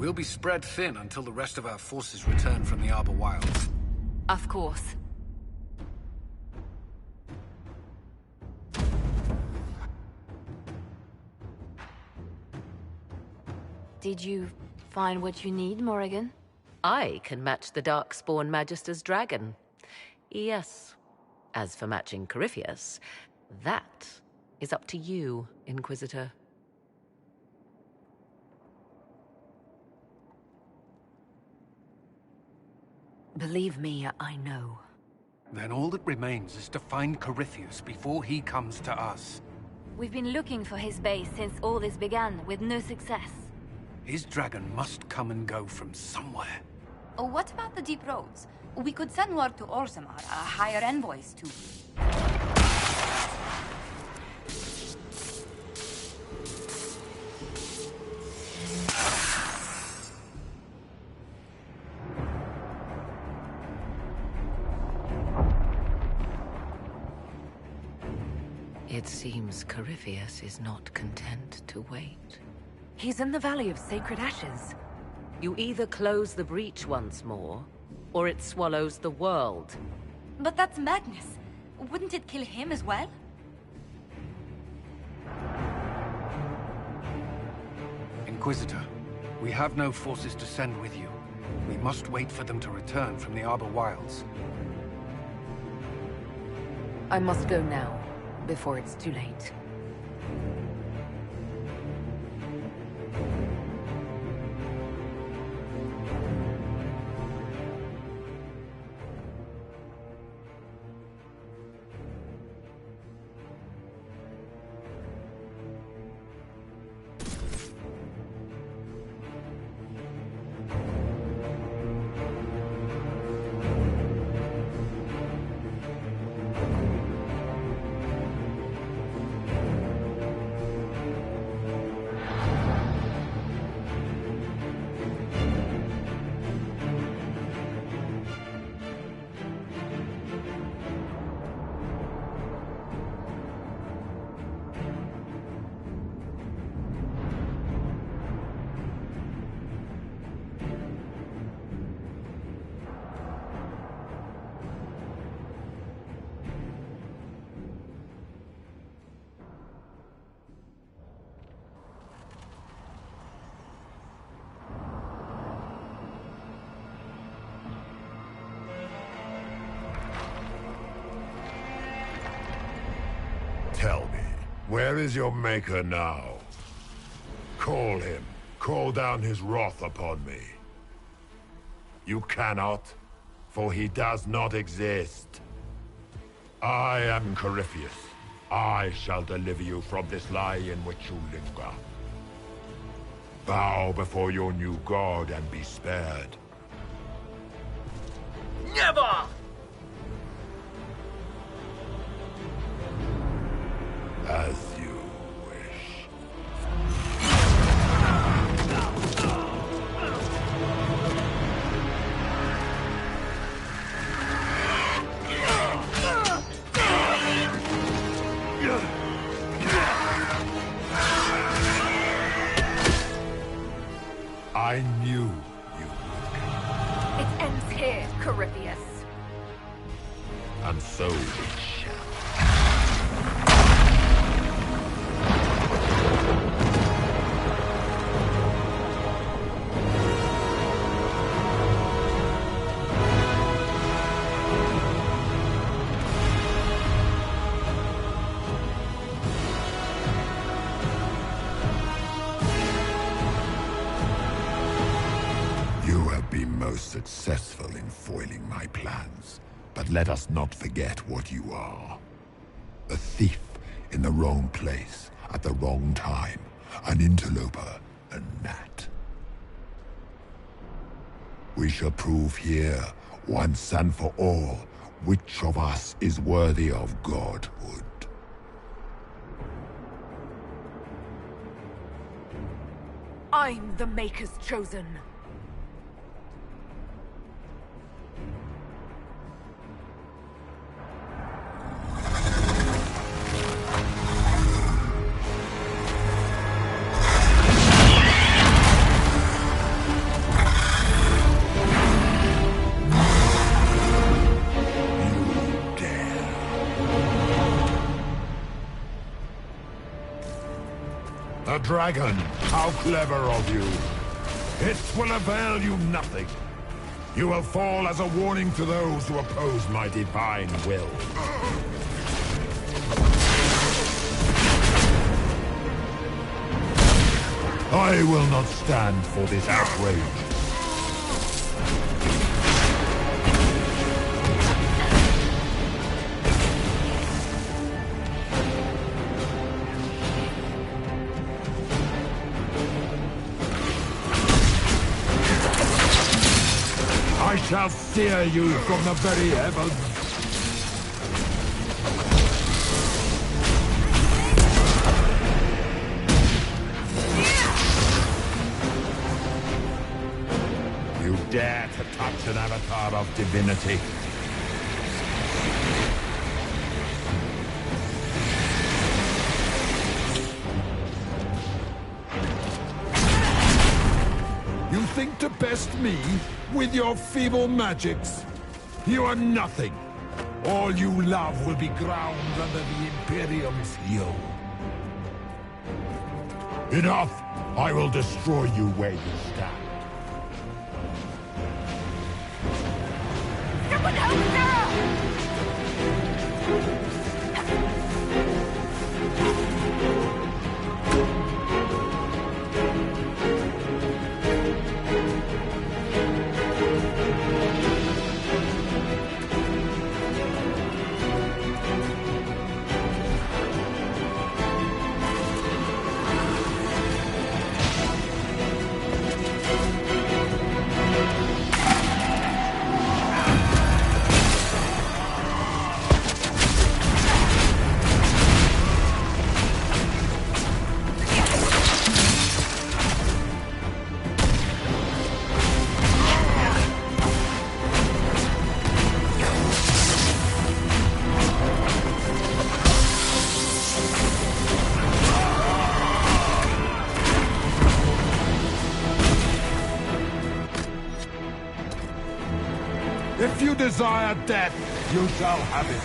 We'll be spread thin until the rest of our forces return from the Arbor Wilds. Of course. Did you find what you need, Morrigan? I can match the Darkspawn Magister's dragon. Yes. As for matching Corypheus, that is up to you, Inquisitor. Believe me, I know. Then all that remains is to find Corypheus before he comes to us. We've been looking for his base since all this began, with no success. His dragon must come and go from somewhere. Oh, what about the deep roads? We could send word to Orzammar, hire envoys to... It seems Corypheus is not content to wait. He's in the Valley of Sacred Ashes. You either close the breach once more, or it swallows the world. But that's madness. Wouldn't it kill him as well? Inquisitor, we have no forces to send with you. We must wait for them to return from the Arbor Wilds. I must go now, before it's too late. Tell me, where is your maker now? Call him. Call down his wrath upon me. You cannot, for he does not exist. I am Corypheus. I shall deliver you from this lie in which you linger. Bow before your new god and be spared. Never! As you wish. I knew you would. It ends here, Corypheus. And so it shall. Most successful in foiling my plans, but let us not forget what you are. A thief in the wrong place at the wrong time, an interloper, a gnat. We shall prove here, once and for all, which of us is worthy of godhood. I'm the Maker's chosen. dragon! How clever of you! It will avail you nothing. You will fall as a warning to those who oppose my divine will. I will not stand for this outrage. I shall sear you from the very heavens. You dare to touch an avatar of divinity. You think to best me with your feeble magics? You are nothing. All you love will be ground under the Imperium's heel. Enough! I will destroy you where you stand. Someone help Sarah! If you desire death, you shall have it.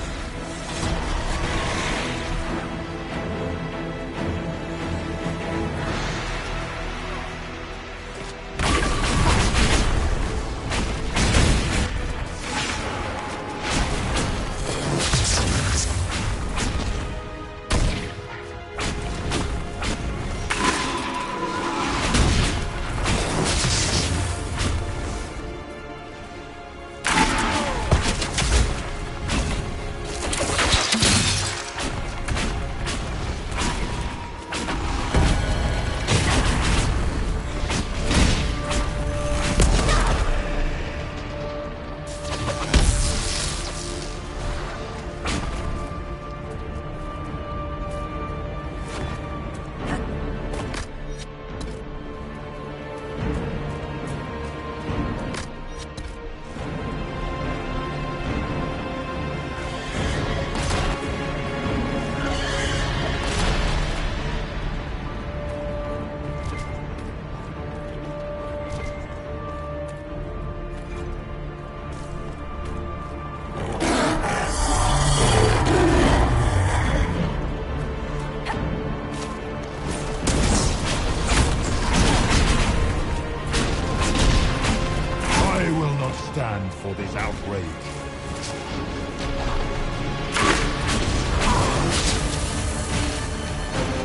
Stand for this outrage.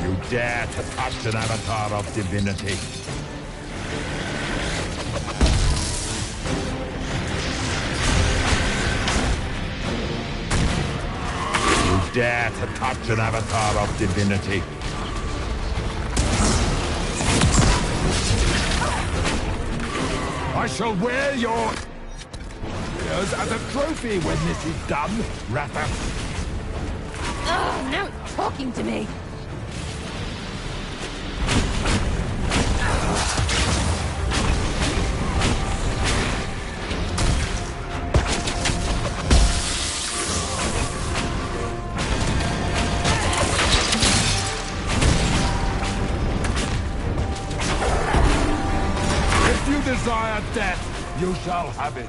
You dare to touch an avatar of divinity. You dare to touch an avatar of divinity. I shall wear your as a trophy when this is done, Ratha. Oh, now it's talking to me. If you desire death, you shall have it.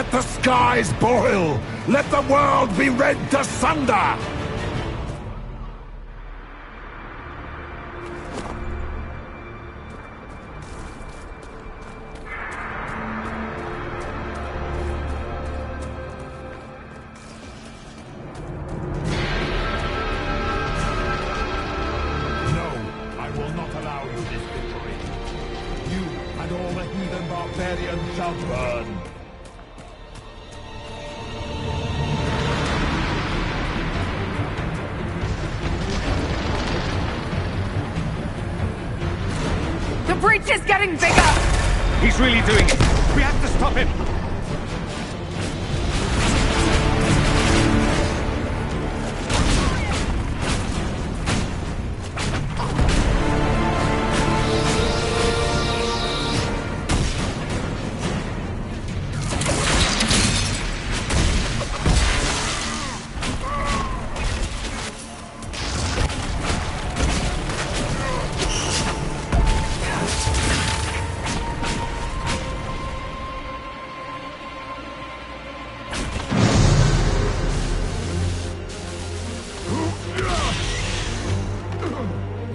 Let the skies boil! Let the world be rent asunder! Barbarians shall burn! The breach is getting bigger! He's really doing it! We have to stop him!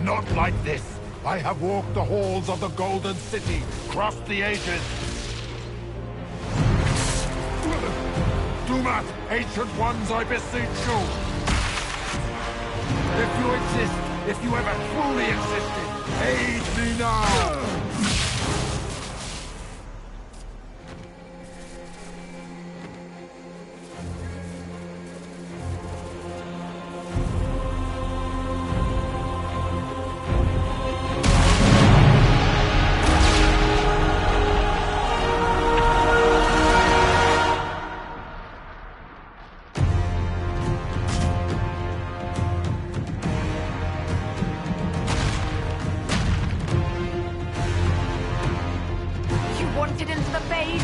Not like this! I have walked the halls of the Golden City, crossed the ages! Do not, ancient ones, I beseech you! If you exist, if you ever truly existed, aid me now! Wanted into the base.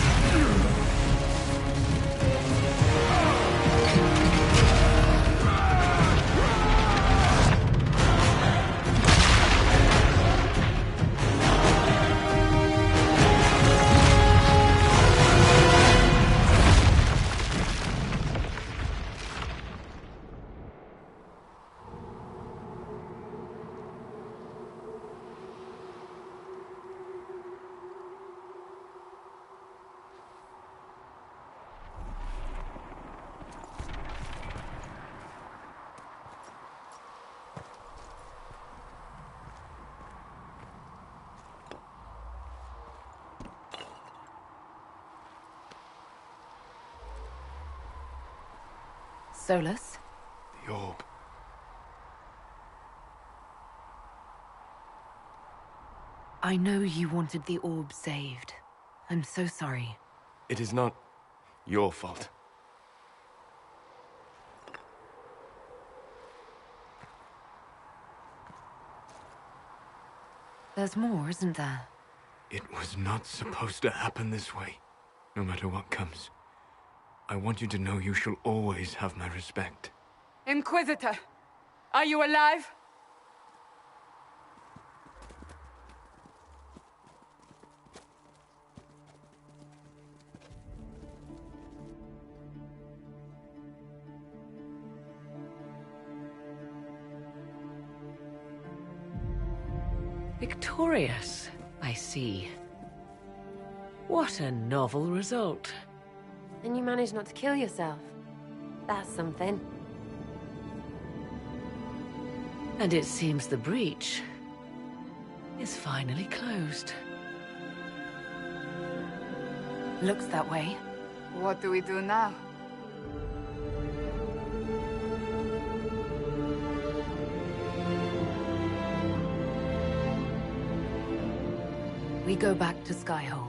Solus? The orb. I know you wanted the orb saved. I'm so sorry. It is not your fault. There's more, isn't there? It was not supposed to happen this way. No matter what comes, I want you to know you shall always have my respect. Inquisitor, are you alive? Victorious, I see. What a novel result. And you managed not to kill yourself. That's something. And it seems the breach is finally closed. Looks that way. What do we do now? We go back to Skyhold.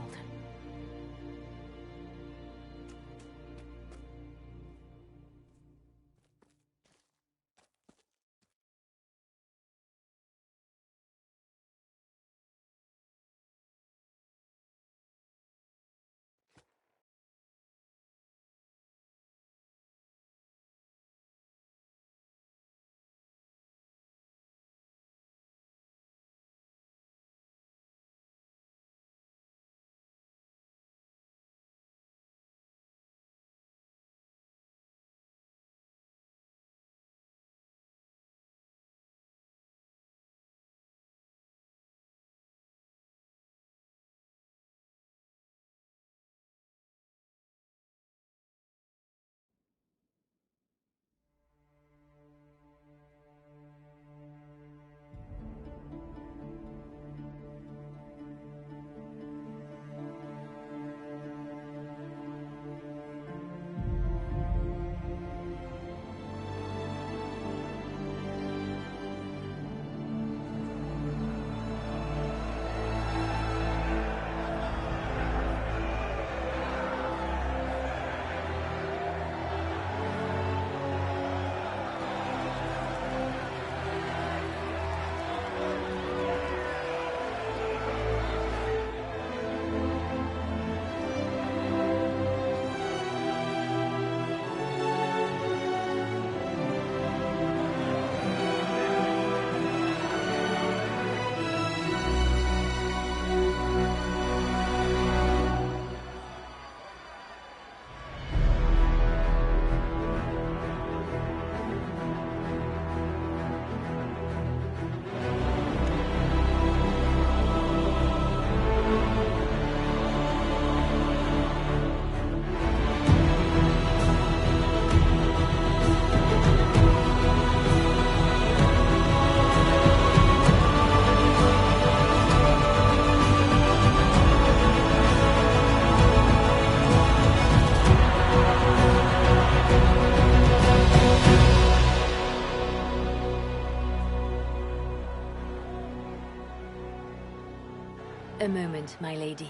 A moment, my lady.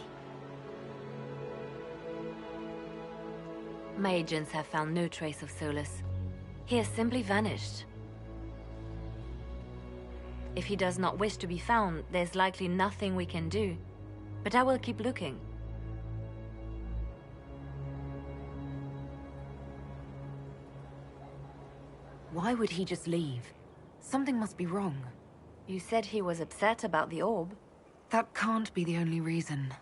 My agents have found no trace of Solus. He has simply vanished. If he does not wish to be found, there's likely nothing we can do. But I will keep looking. Why would he just leave? Something must be wrong. You said he was upset about the orb. That can't be the only reason.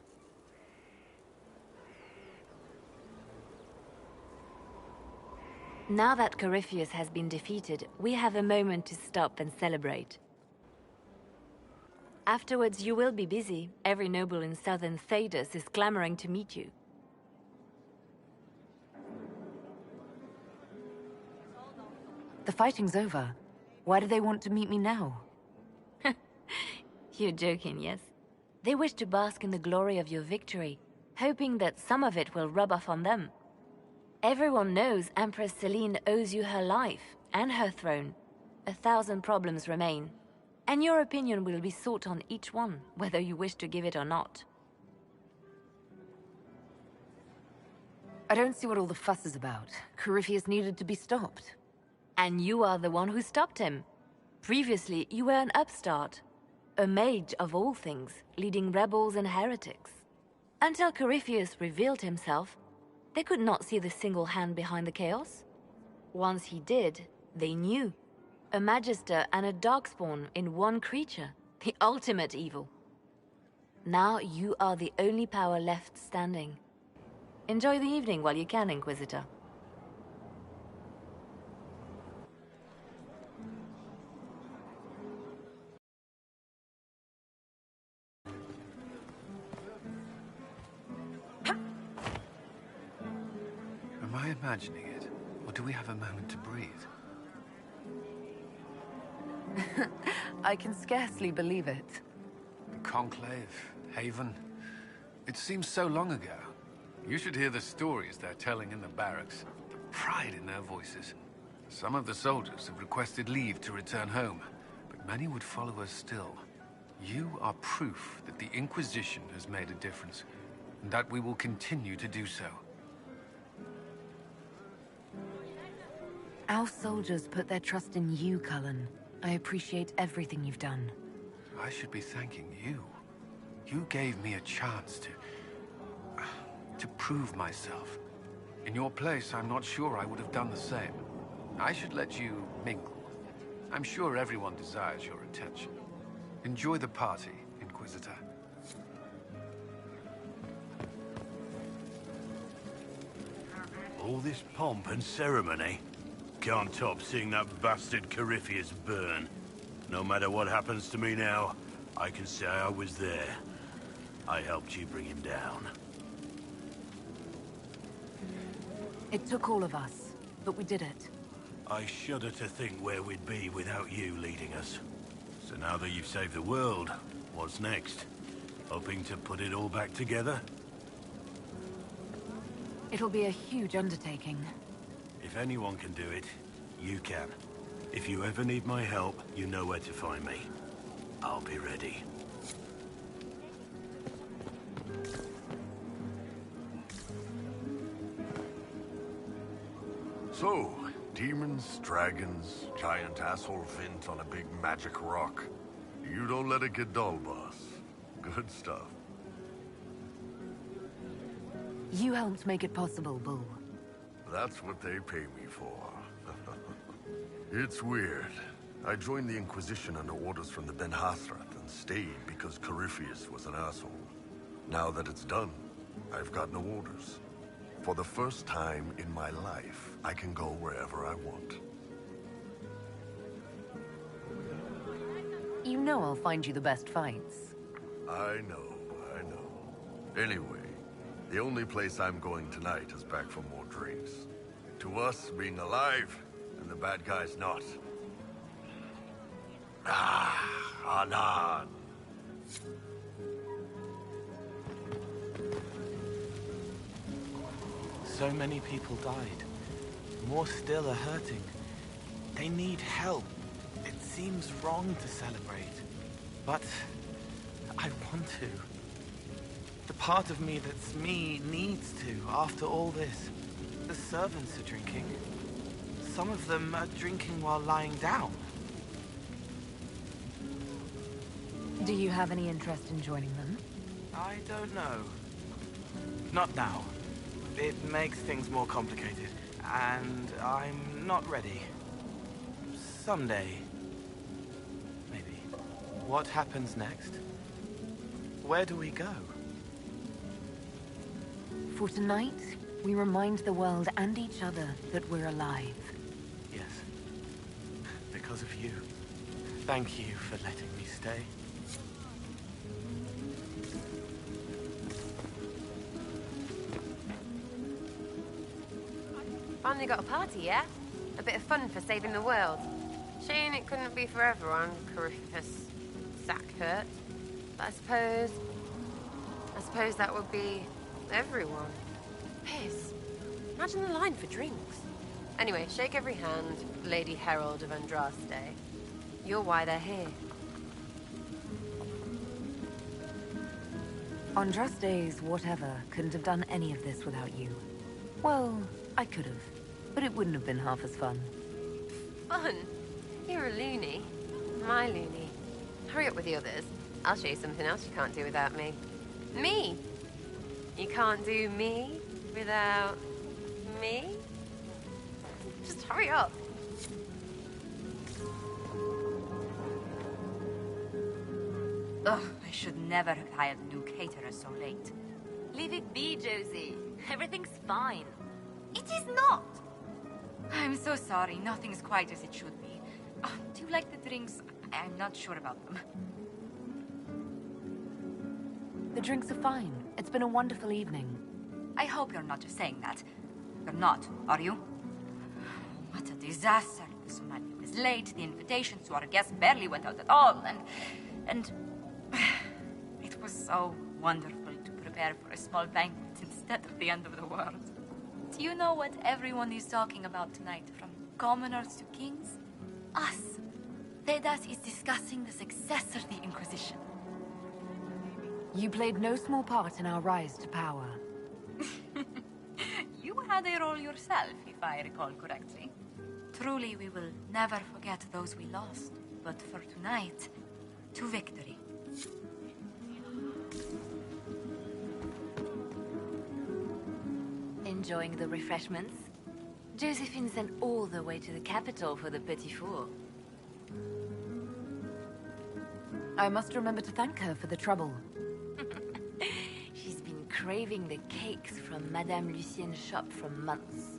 Now that Corypheus has been defeated, we have a moment to stop and celebrate. Afterwards, you will be busy. Every noble in southern Thedas is clamoring to meet you. The fighting's over. Why do they want to meet me now? You're joking, yes? They wish to bask in the glory of your victory, hoping that some of it will rub off on them. Everyone knows Empress Celine owes you her life and her throne. 1,000 problems remain, and your opinion will be sought on each one, whether you wish to give it or not. I don't see what all the fuss is about. Corypheus needed to be stopped. And you are the one who stopped him. Previously, you were an upstart. A mage of all things, leading rebels and heretics. Until Corypheus revealed himself, they could not see the single hand behind the chaos. Once he did, they knew. A Magister and a Darkspawn in one creature. The ultimate evil. Now you are the only power left standing. Enjoy the evening while you can, Inquisitor. Am I imagining it? Or do we have a moment to breathe? I can scarcely believe it. The Conclave, Haven. It seems so long ago. You should hear the stories they're telling in the barracks. The pride in their voices. Some of the soldiers have requested leave to return home, but many would follow us still. You are proof that the Inquisition has made a difference, and that we will continue to do so. Our soldiers put their trust in you, Cullen. I appreciate everything you've done. I should be thanking you. You gave me a chance to prove myself. In your place, I'm not sure I would have done the same. I should let you mingle. I'm sure everyone desires your attention. Enjoy the party, Inquisitor. All this pomp and ceremony? Can't top seeing that bastard Corypheus burn. No matter what happens to me now, I can say I was there. I helped you bring him down. It took all of us, but we did it. I shudder to think where we'd be without you leading us. So now that you've saved the world, what's next? Hoping to put it all back together? It'll be a huge undertaking. If anyone can do it, you can. If you ever need my help, you know where to find me. I'll be ready. So, demons, dragons, giant asshole Vint on a big magic rock. You don't let it get dull, boss. Good stuff. You helped make it possible, Bull. That's what they pay me for. It's weird. I joined the Inquisition under orders from the Ben Hathrath and stayed because Corypheus was an asshole. Now that it's done, I've got no orders. For the first time in my life, I can go wherever I want. You know I'll find you the best fights. I know. Anyway, the only place I'm going tonight is back for more drinks. To us, being alive, and the bad guys not. Anan. So many people died. More still are hurting. They need help. It seems wrong to celebrate. But I want to. The part of me that's me needs to, after all this. The servants are drinking. Some of them are drinking while lying down. Do you have any interest in joining them? I don't know. Not now. It makes things more complicated, and I'm not ready. Someday. Maybe. What happens next? Where do we go? For tonight, we remind the world and each other that we're alive. Yes. Because of you. Thank you for letting me stay. Finally got a party, yeah? A bit of fun for saving the world. Shame it couldn't be for everyone, Corypheus Sackhurt. But I suppose that would be everyone. Piss. Imagine the line for drinks. Anyway, shake every hand, Lady Herald of Andraste. You're why they're here. Andraste's whatever couldn't have done any of this without you. Well, I could have, but it wouldn't have been half as fun. Fun? You're a loony. My loony. Hurry up with the others. I'll show you something else you can't do without me. Me? You can't do me without me? Just hurry up. Ugh, I should never have hired a new caterer so late. Leave it be, Josie. Everything's fine. It is not! I'm so sorry, nothing's quite as it should be. Do you like the drinks? I'm not sure about them. The drinks are fine. It's been a wonderful evening. I hope you're not just saying that. You're not, are you? What a disaster. The Somali was late, the invitations to our guests barely went out at all, and... It was so wonderful to prepare for a small banquet instead of the end of the world. Do you know what everyone is talking about tonight, from commoners to kings? Us. Thedas is discussing the success of the Inquisition. You played no small part in our rise to power. You had a role yourself, if I recall correctly. Truly, we will never forget those we lost. But for tonight, to victory. Enjoying the refreshments? Josephine sent all the way to the capital for the petit four. I must remember to thank her for the trouble. She's been craving the cakes from Madame Lucien's shop for months.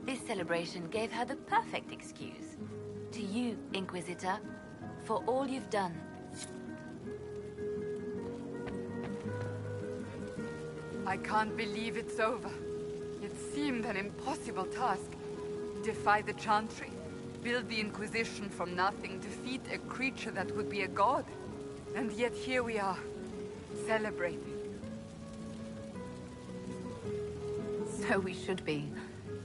This celebration gave her the perfect excuse. To you, Inquisitor, for all you've done. I can't believe it's over. It seemed an impossible task. Defy the Chantry, build the Inquisition from nothing, defeat a creature that would be a god. And yet here we are, celebrating. So we should be.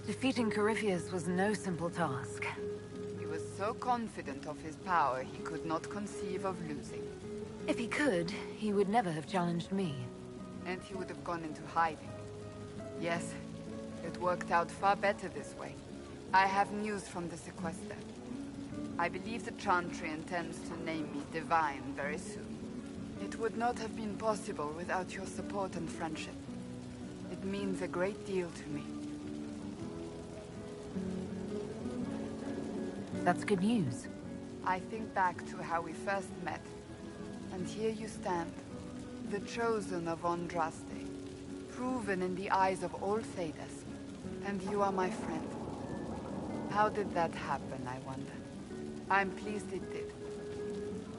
Defeating Corypheus was no simple task. He was so confident of his power, he could not conceive of losing. If he could, he would never have challenged me. And he would have gone into hiding. Yes, it worked out far better this way. I have news from the sequester. I believe the Chantry intends to name me Divine very soon. It would not have been possible without your support and friendship. It means a great deal to me. That's good news. I think back to how we first met, and here you stand, the chosen of Andraste, proven in the eyes of all Thedas, and you are my friend. How did that happen, I wonder? I'm pleased it did.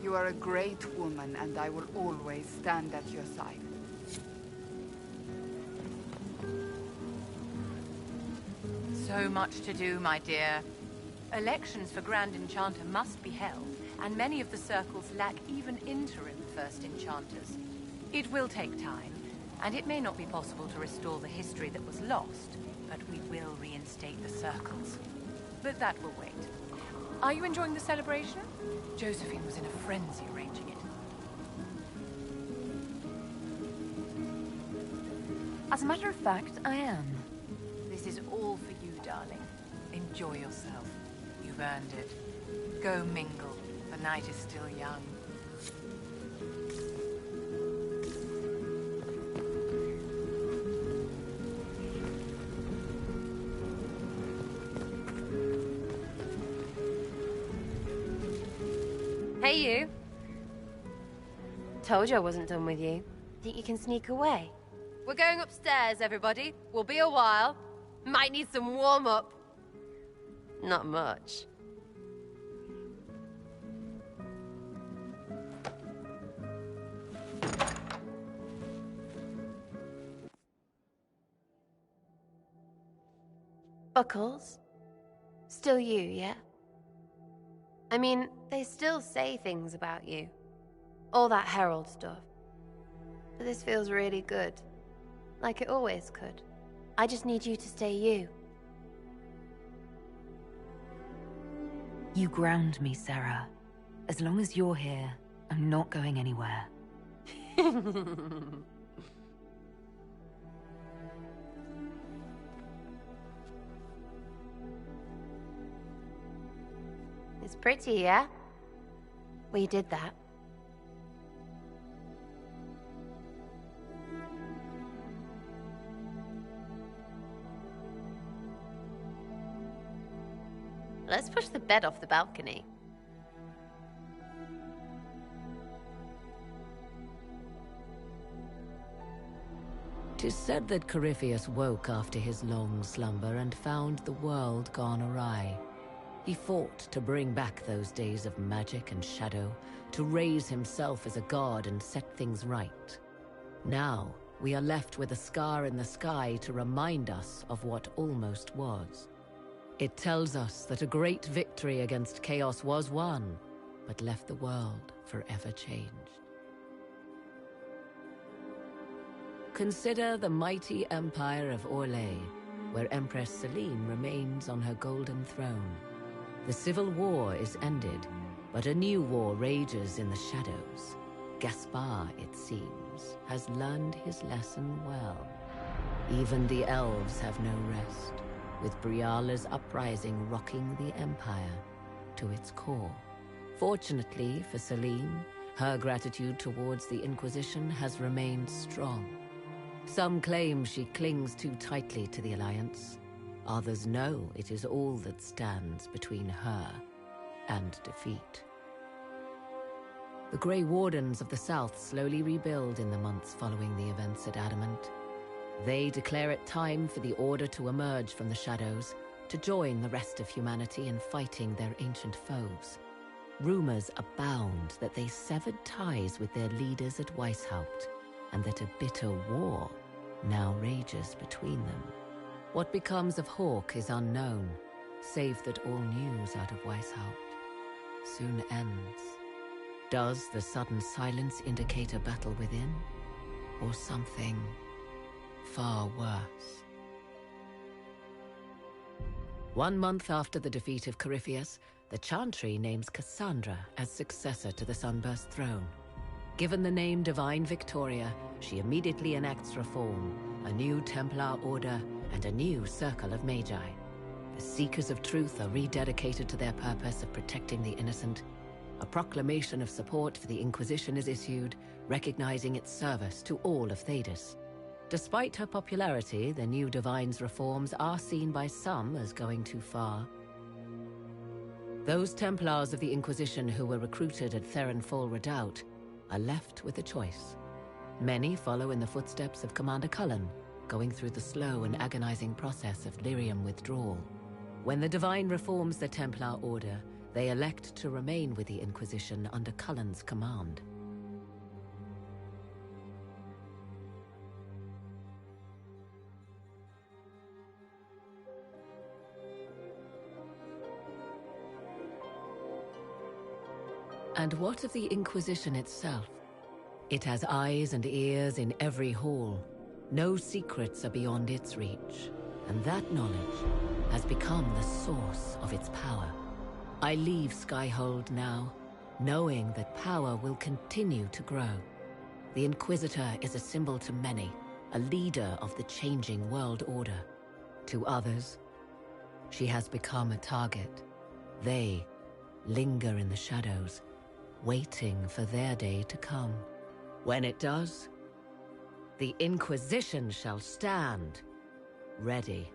You are a great woman, and I will always stand at your side. So much to do, my dear. Elections for Grand Enchanter must be held, and many of the circles lack even interim First Enchanters. It will take time, and it may not be possible to restore the history that was lost, but we will reinstate the circles. But that will wait. Are you enjoying the celebration? Josephine was in a frenzy arranging it. As a matter of fact, I am. This is all for you, darling. Enjoy yourself. You've earned it. Go mingle. The night is still young. Hey, you. Told you I wasn't done with you. Think you can sneak away? We're going upstairs, everybody. We'll be a while. Might need some warm-up. Not much. Buckles? Still you, yeah? I mean, they still say things about you. All that Herald stuff. But this feels really good. Like it always could. I just need you to stay you. You ground me, Sarah. As long as you're here, I'm not going anywhere. It's pretty, yeah? We did that. Let's push the bed off the balcony. Tis said that Corypheus woke after his long slumber and found the world gone awry. He fought to bring back those days of magic and shadow, to raise himself as a god and set things right. Now, we are left with a scar in the sky to remind us of what almost was. It tells us that a great victory against chaos was won, but left the world forever changed. Consider the mighty empire of Orlais, where Empress Celine remains on her golden throne. The civil war is ended, but a new war rages in the shadows. Gaspar, it seems, has learned his lesson well. Even the elves have no rest, with Briala's uprising rocking the Empire to its core. Fortunately for Celine, her gratitude towards the Inquisition has remained strong. Some claim she clings too tightly to the Alliance. Others know it is all that stands between her and defeat. The Grey Wardens of the South slowly rebuild in the months following the events at Adamant. They declare it time for the Order to emerge from the shadows, to join the rest of humanity in fighting their ancient foes. Rumors abound that they severed ties with their leaders at Weishaupt, and that a bitter war now rages between them. What becomes of Hawke is unknown, save that all news out of Weishaupt soon ends. Does the sudden silence indicate a battle within, or something far worse? 1 month after the defeat of Corypheus, the Chantry names Cassandra as successor to the Sunburst throne. Given the name Divine Victoria, she immediately enacts reform, a new Templar order, and a new circle of Magi. The Seekers of Truth are rededicated to their purpose of protecting the innocent. A proclamation of support for the Inquisition is issued, recognizing its service to all of Thedas. Despite her popularity, the new Divine's reforms are seen by some as going too far. Those Templars of the Inquisition who were recruited at Therenfall Redoubt are left with a choice. Many follow in the footsteps of Commander Cullen, going through the slow and agonizing process of lyrium withdrawal. When the Divine reforms the Templar Order, they elect to remain with the Inquisition under Cullen's command. And what of the Inquisition itself? It has eyes and ears in every hall. No secrets are beyond its reach, and that knowledge has become the source of its power. I leave Skyhold now, knowing that power will continue to grow. The Inquisitor is a symbol to many, a leader of the changing world order. To others, she has become a target. They linger in the shadows, waiting for their day to come. When it does, the Inquisition shall stand, ready.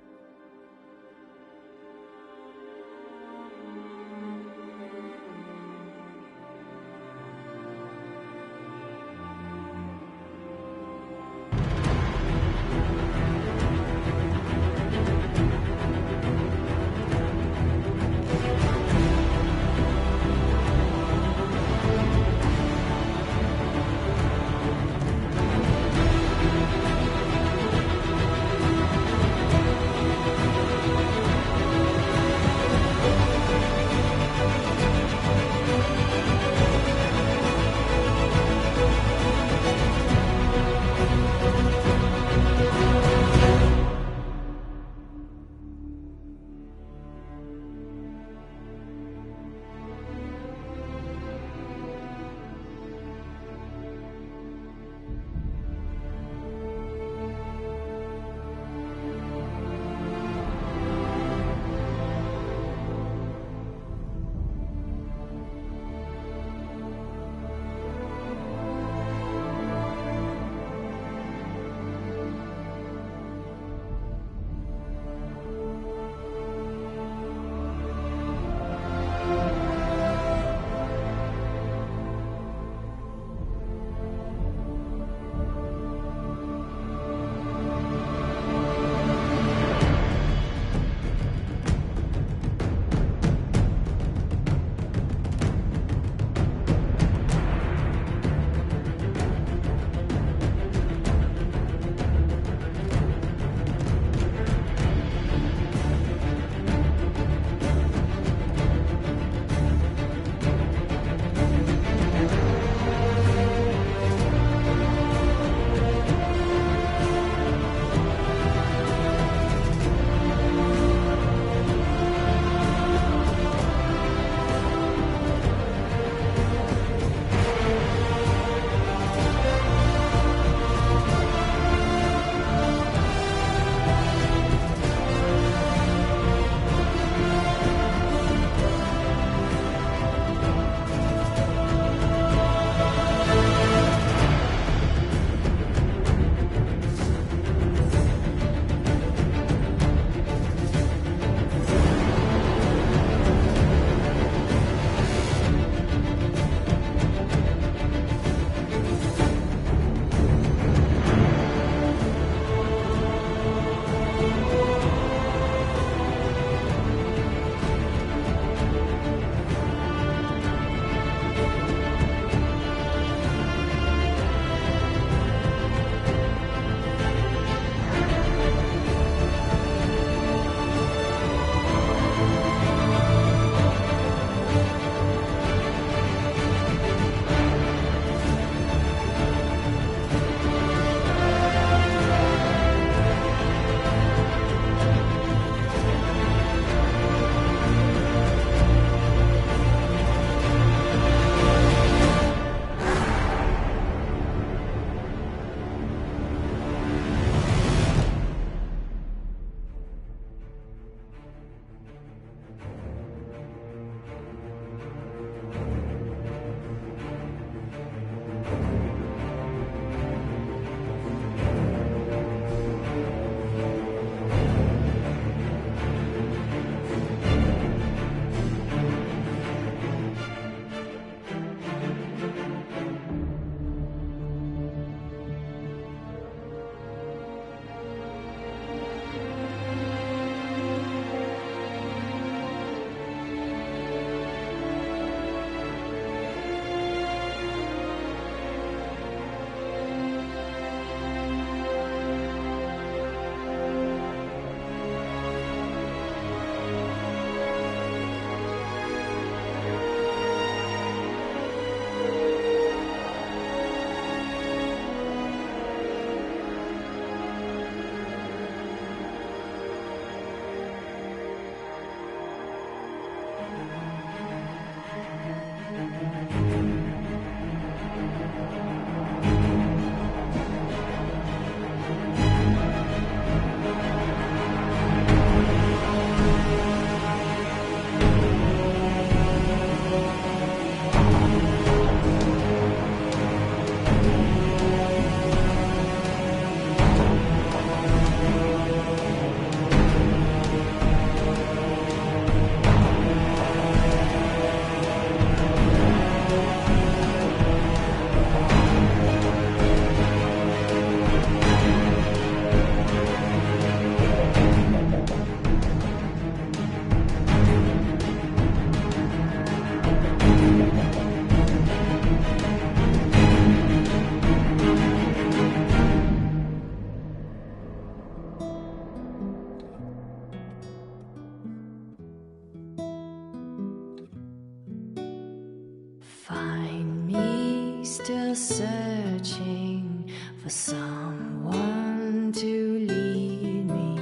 still searching for someone to lead me?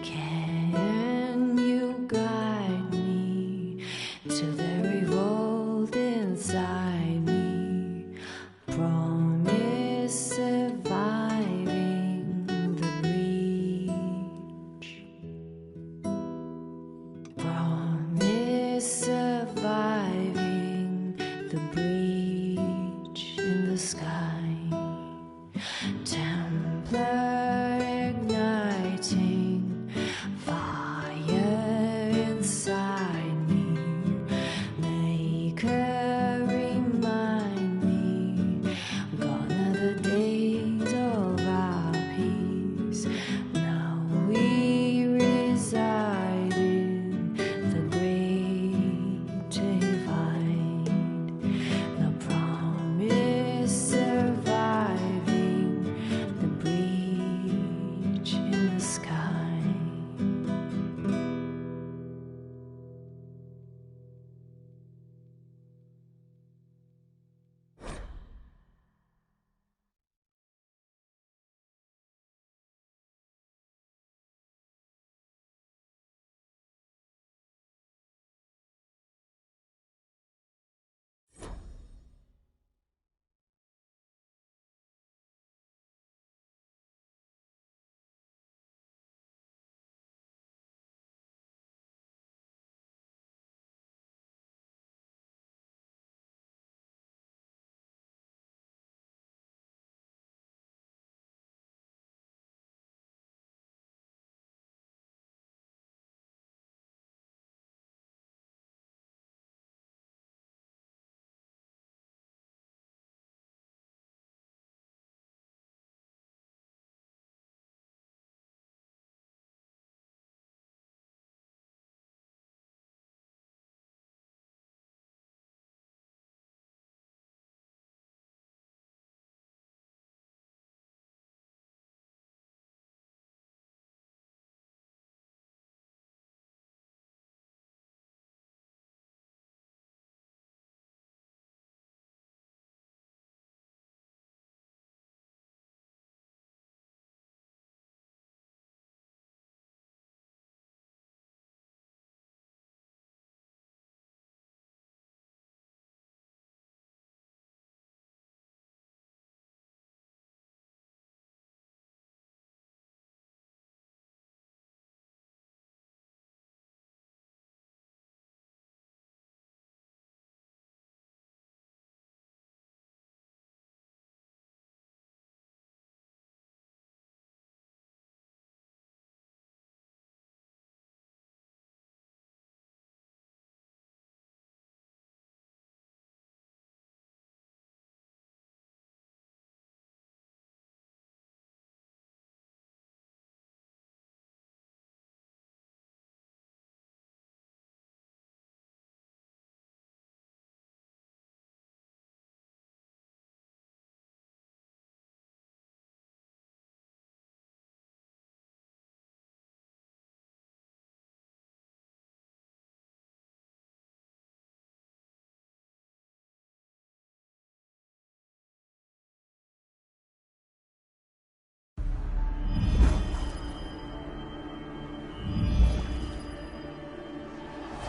Can you guide me to the revolt inside me? Promise surviving the breach. Promise surviving the breach in the sky. Templar igniting fire inside me. Maker remind me, gone are the days of our peace. Now we reside in the great divide. The promise surviving the breach in the sky.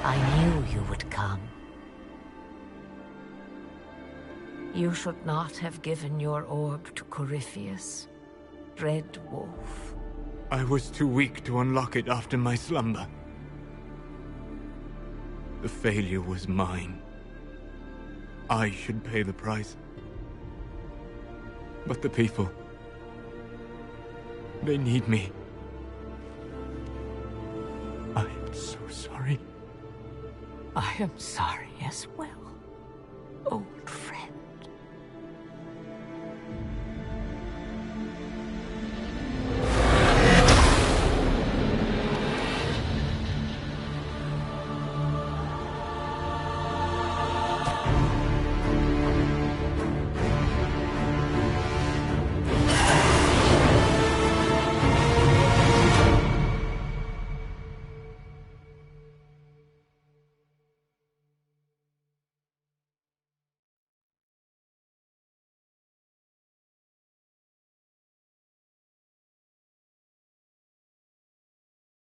I knew you would come. You should not have given your orb to Corypheus, Red Wolf. I was too weak to unlock it after my slumber. The failure was mine. I should pay the price. But the people... they need me. I am so sorry. I am sorry as well, old friend.